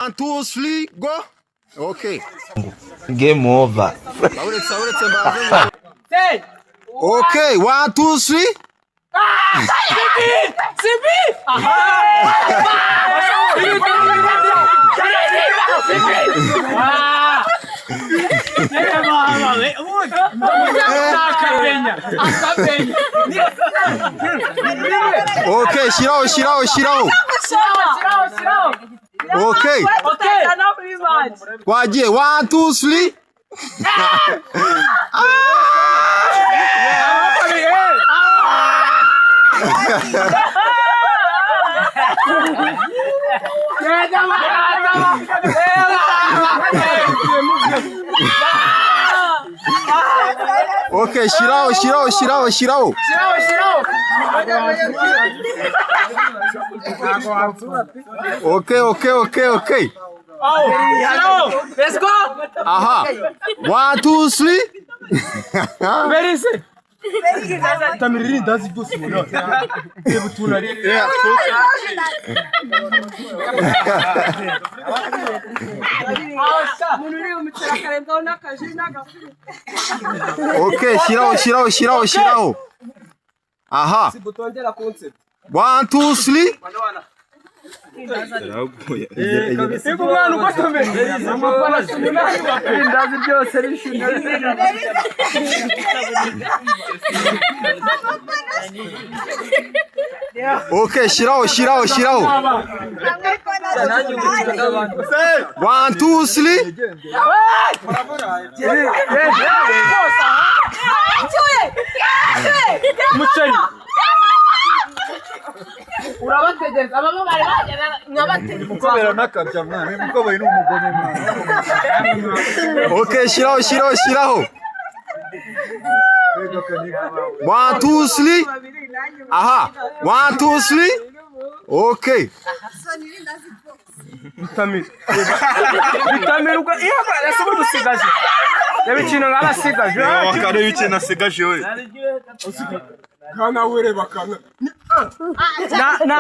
1, 2, 3, go. Okay. Game over. Okay, 1, 2, 3. Okay, shirao. Okay. Kwaje, 1, 2, 3. Okay, shirao. Okay. Let's go. Aha. 1, 2, 3. Where is it? Tamirini does it go so well. Okay, shirao. Aha. 1, 2, 3. Okay, shirao. 1, 2, 3. Urabategereza ababo bari bagera nyabategereza Mukobera nakabya mwana mukobera n'umugome mwana. Okay, shirao. 1, 2, 3. Aha. 1, 2, 3. Okay. Bitamiruka ihaba yasaba dusigaje. Yabikino ngabasigaje. Wakare bikina asigaje we. Kana were bakana.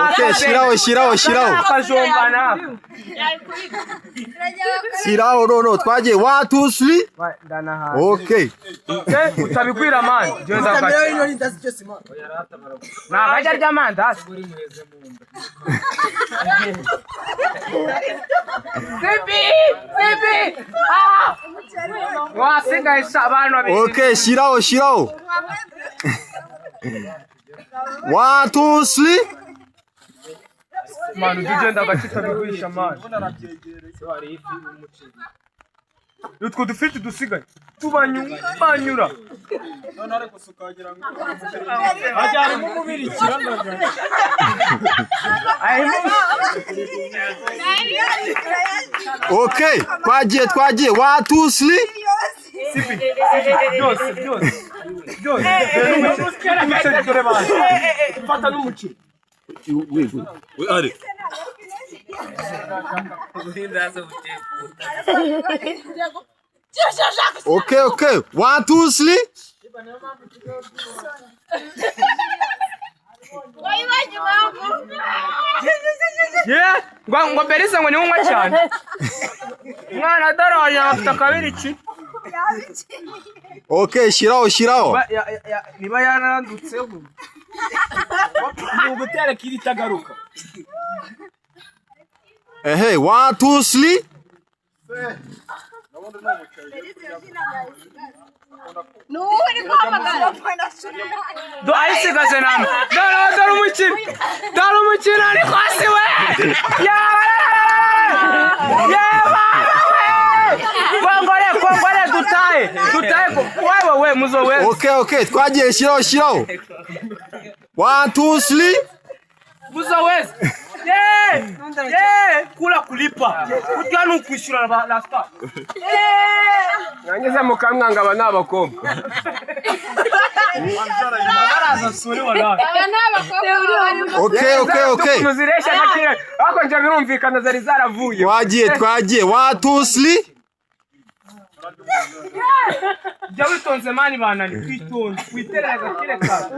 Okay, shirao. Kajombana. Shirao no. Twaje 1, 2, 3. Okay. Utabikwira man. Jenda gacha. Na gacha jamanda. Sibi. Ah! Wasiga isabano abi. Okay, shirao. 1, 2, 3. Manu tugenda gacita bigwisha man. Utwo dufite dusigaye tubanyura. Ajyana mu mubiri kirangaga. Okay, twagiye 1, 2, 3. Fata n'umuci. We are. Okay. 1, 2, 3. Yeah, ngo berisa ngo niwe cyane. Mwana daraje afite kabiri ki. Okay, shirao. Niba yanandutseho. Ni ugutera kiri tagaruka. 1, 2, 3. Do ayisigaze nami. Dara umukino ari kwasi we. Kongore dutaye wewe muzo we. Okay, twagiye shirao. 1, 2, 3. Muzo we. Kula kulipa. Kujya kwishura la star. Ngangeze mukamwanga aba nabakomba. Okay. Muziresha nakira. Ako nje birumvikana zari zaravuye. Twagiye 1, 2, 3. Jya witonze mani banani kwitonze. Witerera gakire ka.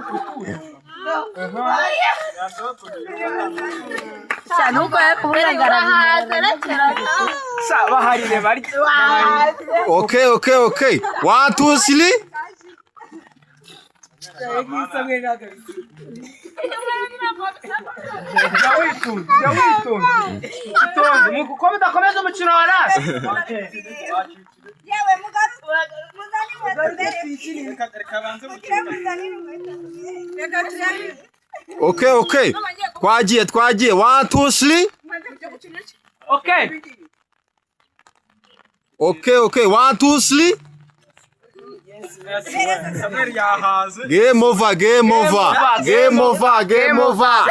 Okay, okay, okay. 1, 2, 3. Como começa o mukino wa rasi? Okay, okay. Twagiye. 1, 2, 3. Okay. Okay, okay. 1, 2, 3. Game over.